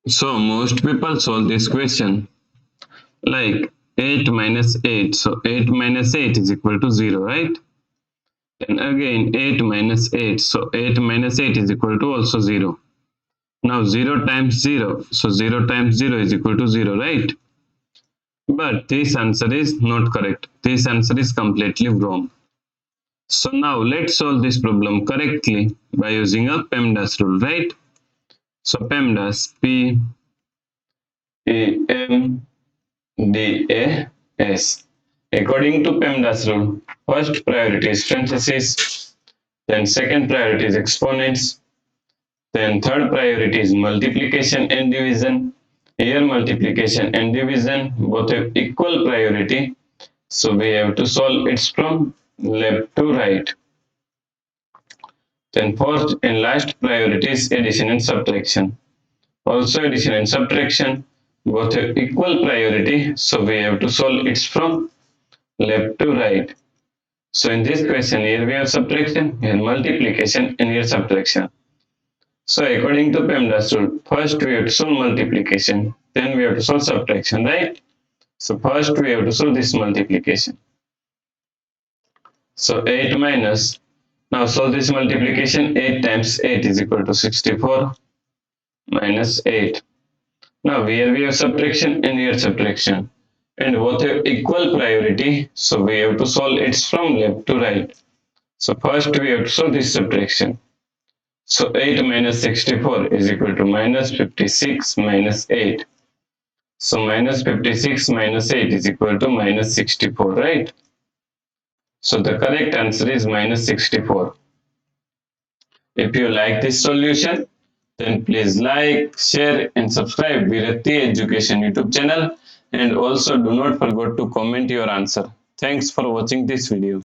So most people solve this question like 8 minus 8. So 8 minus 8 is equal to 0, right? Then again 8 minus 8. So 8 minus 8 is equal to also 0. Now 0 times 0. So 0 times 0 is equal to 0, right? But this answer is not correct. This answer is completely wrong. So now let's solve this problem correctly by using a PEMDAS rule, right? So PEMDAS, P-E-M-D-A-S. According to PEMDAS rule, first priority is parentheses, then second priority is exponents, then third priority is multiplication and division. Here multiplication and division both have equal priority. So we have to solve it from left to right. Then fourth and last priority is addition and subtraction. Also addition and subtraction both have equal priority. So we have to solve it from left to right. So in this question here we have subtraction, here multiplication and here subtraction. So according to PEMDAS rule, first we have to solve multiplication, then we have to solve subtraction, right? So first we have to solve this multiplication. So 8 minus, now solve this multiplication, 8 times 8 is equal to 64 minus 8. Now here we have subtraction and here subtraction. And both have equal priority, so we have to solve it from left to right. So first we have to solve this subtraction. So 8 minus 64 is equal to minus 56 minus 8. So minus 56 minus 8 is equal to minus 64, right? So the correct answer is minus 64. If you like this solution, then please like, share and subscribe Virati Education YouTube channel, and also do not forget to comment your answer. Thanks for watching this video.